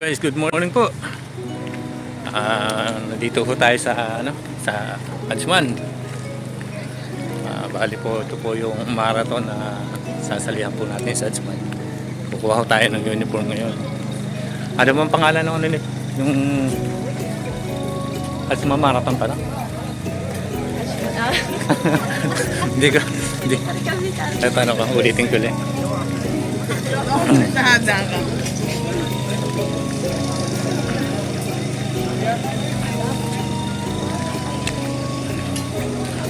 Guys, good morning po. Nandito po tayo sa sa Adsman. Bali po ito po yung marathon na sasalihan po natin sa Adsman. Kukuha ko tayo ng uniform ngayon. Ano bang pangalan ng yung Adsman Marathon pa na? Hindi. Tanong ko, ulitin ko lang. Nahada ka.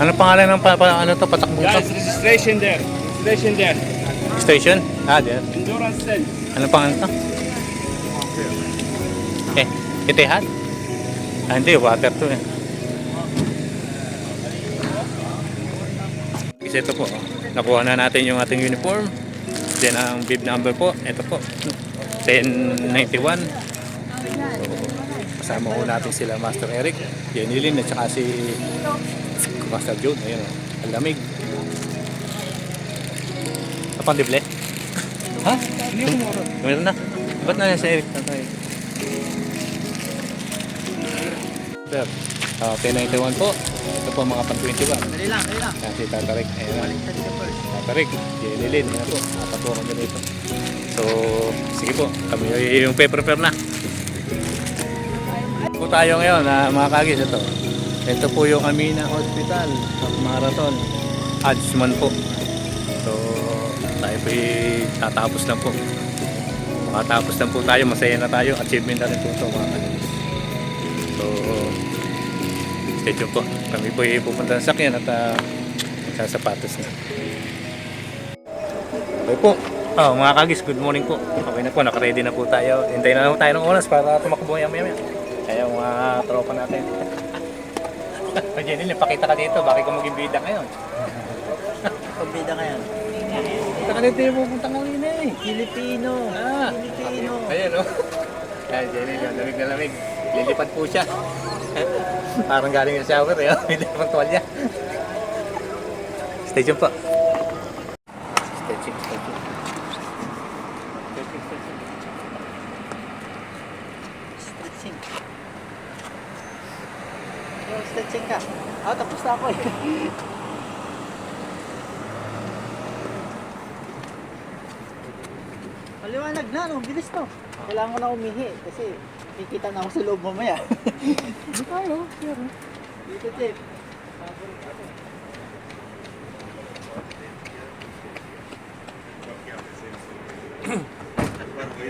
Ano pangalan ng ano to, patakbo to? Guys, registration there. Registration there. Station? There. Endurance 10. Ano pangalan to? Etihad? Hindi, water to eh. Kasi ito po, nakuha na natin yung ating uniform. Then ang bib number po, ito po, 1091. So, kasama ko natin sila Master Eric, Jenilyn at saka si Master Jude. Ayun, ang lamig. Kapang dible? Ha? Meron na. Ba't na si Eric? Sir, 1091 po. Ito po mga pang-21. Dali lang. Yan si Tatarik. Ayan. Tatarik, Jenilyn. Ayan po. Apat po kami dito. So, sige po. Kami yung prepare na. Po tayo ngayon, mga kagis. Ito po yung Amina Hospital Marathon Adsman po. So, tayo po tatapos lang po. Makatapos lang po tayo. Masaya na tayo. Achievement na rin po ito, mga kagis. So, stay tuned po. Kami po pupunta sa sakyan at magsasapatos na. Okay po. Mga kagis, good morning po. Okay na po, nakaready na po tayo. Hintayin na lang tayo ng oras para tumakbo yung maya. Kaya mga tropa natin. Jenny, pakita ka dito. Bakit ka maging bida ngayon? Pabida ka yan. Pakita ka dito yung pupunta kanina eh. Filipino. Filipino. Ayan o. Ayan, Jenny, lamig na lamig. Lilipad po siya. Parang galing sa shower eh. Hindi naman tuwalya. Stay tuned po. Stretching. Stretching. Stretching ka. Tapos na ako eh. Maliwanag na, no? Bilis to. Kailangan ko na umihi kasi kikita na ako sa loob mamaya. Hindi tayo. Dito, Chip.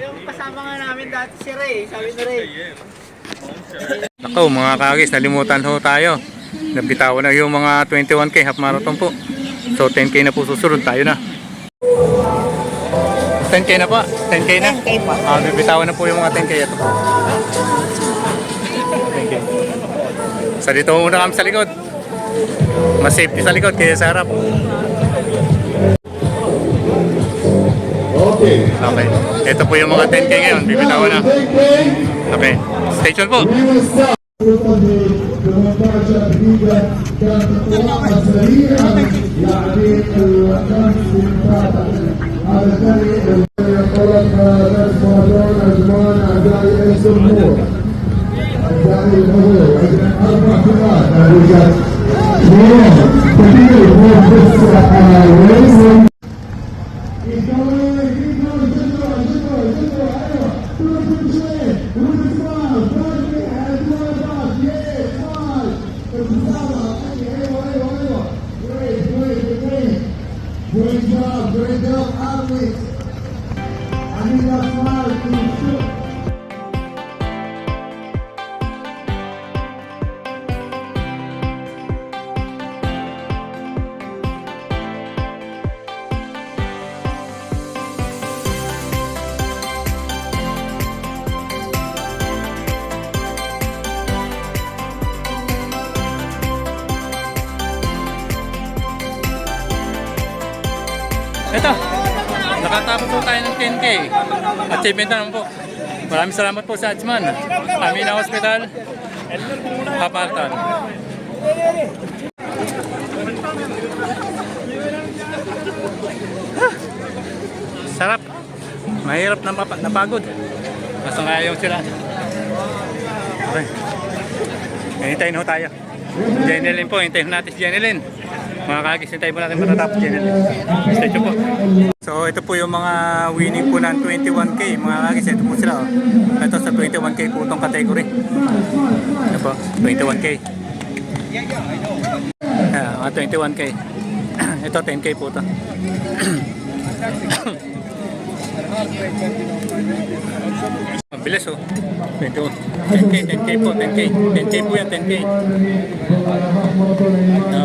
Yung kasama nga namin dati si Ray. Sabi ni Ray. Ako mga kagis, nalimutan ho tayo. Nabitawan na yung mga 21K half marathon po. So 10K na po susunod, tayo na. 10K na po, 10K na. 10K pa. Bibitawan na po yung mga 10K ito. 10K. Sa dito muna kami sa likod. Mas safety sa likod kaya sa harap. Okay. Ito po yung mga 10K ngayon, bibitawan na. Okay. Station po. Great job, athletes. I need that smile to shoot. Ito, nakatapos po tayo ng 10K. Achievement na naman po. Maraming salamat po sa Adsman. Amina Hospital, Hapaltan. Sarap. Mahirap na napagod. Masangayong sila. Okay. Hintayin ho tayo. Jenilyn po, hintayin natin si Jenilyn. Mga kagis, hintayin po natin matatapos Jenilyn. Stay tuned po. So ito po yung mga winning po ng 21K. Mga kagis, ito po sila. Ito sa 21K po itong category. Ito po, 21K. Mga 21K. Ito 10K po ito. Ang bilis oh. 10K, 10K po, 10K. 10K po yan, 10K.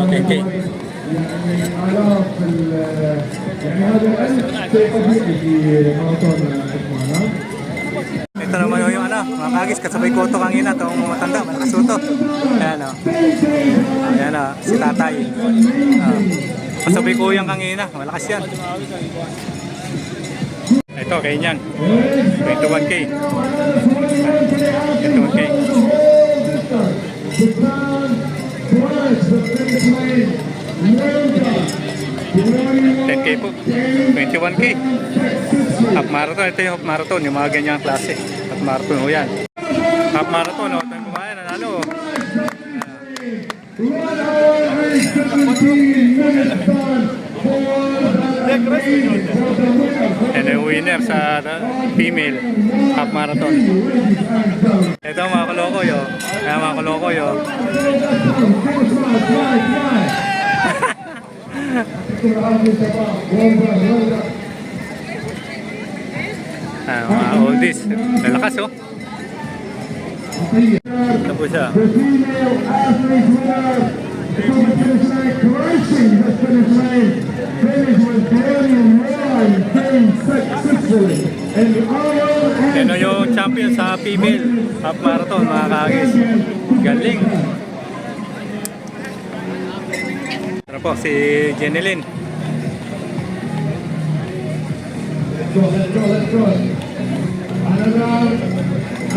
10K. Ito naman yung ano, mga kagis, kasabay ko ito kanina, itong matanda, malakas ito. Ayan o. Ayan o, si tatay. Kasabay ko yung kanina, malakas yan. Ito, kay niyan. 21K. 21K. 10K po. 21K. Half marathon. Ito yung half marathon. Yung mga ganyang klase. Half marathon ho yan. Half marathon. Ito yung bumayan. Nanalo. And the winner sa female half marathon. Ito mga kalokoyo. Kaya mga kalokoyo. Mga oldies. Lalakas oh. Ito po siya. Yan yung champion sa female half marathon mga kagis. Galing. Ito po si Jenilyn. Let's go. Another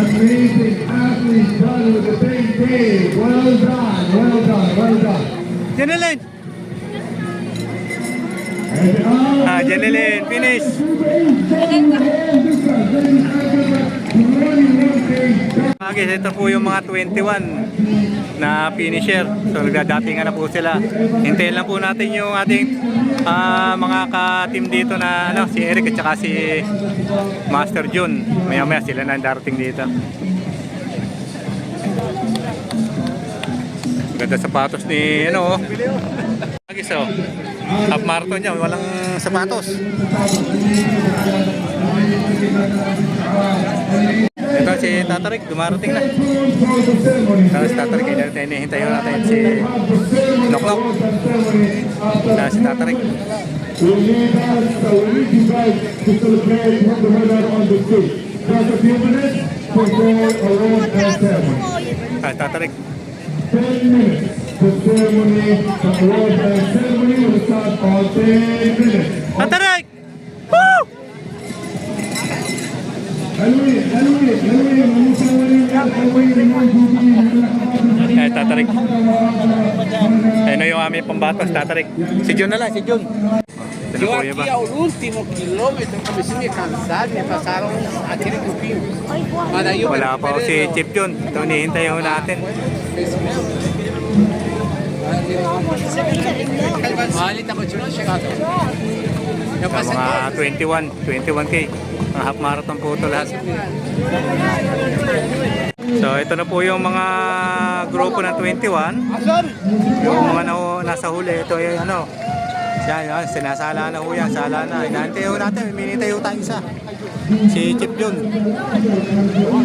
amazing athlete done with the same day. Well done. Jenilyn! And Jenilyn, finish! Okay, ito po yung mga 21 na finisher. So nagdadatingan na po sila. Hintayin lang po natin yung ating mga ka-team dito na ano, si Eric at saka si Master Jun. Maya-maya sila na darating dito. Ganda sapatos ni ano oh. Agis oh. Half marathon niya, walang sapatos. Ito si Tatarik, dumarating na. Ito si Tatarik, hintayin natin si Noklok. Ito si Tatarik. Tatarik. 10 minutes. The ceremony, the award ceremony will start on 10 minutes. Tatarik! Woo! Tatarik. Ayun yung aming pambatos, Tatarik. Si Jun na lang, si Jun. Yo aqui ao último quilômetro comecei a cansar, me passaram aquele grupinho. Mas daí eu Wala pa si Chip Jun. Ito hinihintay ho natin. Ali tá continuando chegando. Eu Sa passei mga 21K. Mga half marathon po ito lahat. So ito na po yung mga grupo ng 21. Yung mga nasa huli. Ito yung ano. Yan, sinasala na ho yan. Sala na. Inaantay ho natin. Minintay ho tayo isa. Si Chip Jun.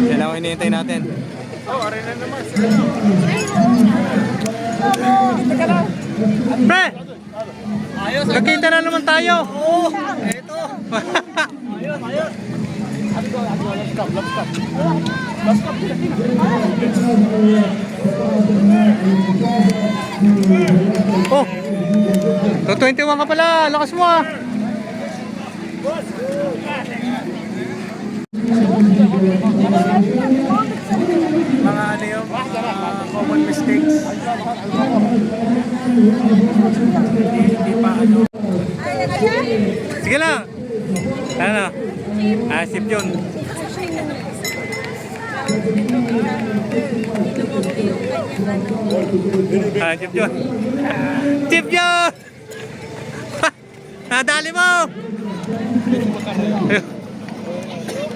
Yan ang inintay natin. Pre! Nakita na naman tayo. Oo. Ito. Ayos. Oh. To 21 ka pala. Lakas mo ah. Mga ano yung common mistakes. Hindi pa ano. Sige lang. Ano? Sip yun. Chip John. Chip John! Nadali mo!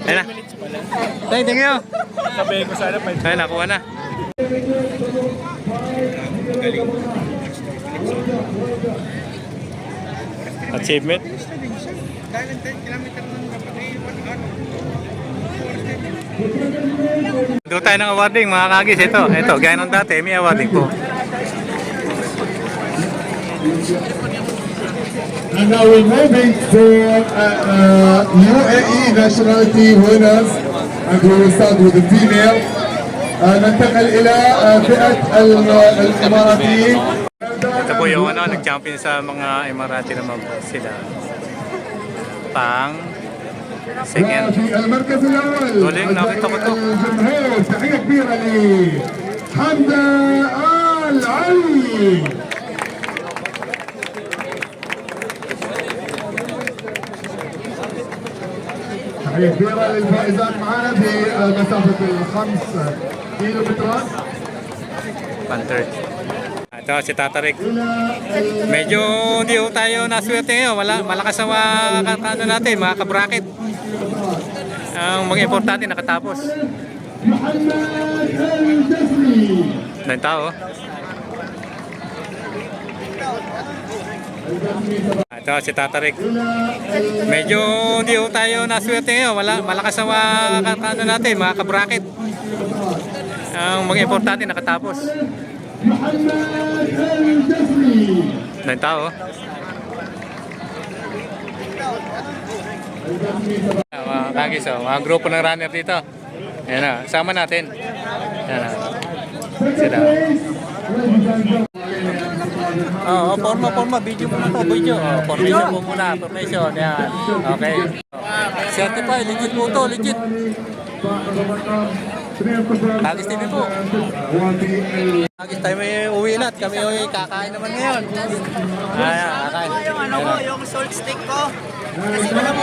Ayun na. Thank you. Sabihin ko sana pa. Ayun, nakuha na. Achievement. Dahil 10 kilometer ng kapatid. Doon tayo ng awarding mga kagis. Ito, gaya ng dati, may awarding po. And now we're moving for UAE nationality winners, and we will start with the female. ننتقل إلى فئة الإماراتيين. Ito po yung nag-champion sa mga Emirati naman po sila. Pang second. وفي المركز الأول Tuloy, nakita ko to. الجمهور تحية كبيرة لحمدة العلي. تحية كبيرة للفائزات معنا في مسافة ال5 كيلومترات. Panther. Ito si Tatarik. Medyo hindi ho tayo naswerte ngayon. Malakas ang ano natin, mga kabracket. Ang mga importante nakatapos. محمد الجسمي. Ng tao. Ito si Tatarik. Medyo hindi ho tayo naswerte ngayon. Malakas ang ano natin, mga kabracket. Ang mga importante nakatapos. محمد الجسمي. Ng tao. Mga kagis, mga grupo ng runner dito. Ayan na, sama natin. Ayan na. Sila. Forma, video mo na to, video. Formation mo muna, formation. Yan. Okay. Certified, legit po to, legit. Kagis TV po. Kagis tayo may uwi na at kami ay kakain naman ngayon. Ayan, kakain. Yung salt stick ko. Kasi wala mo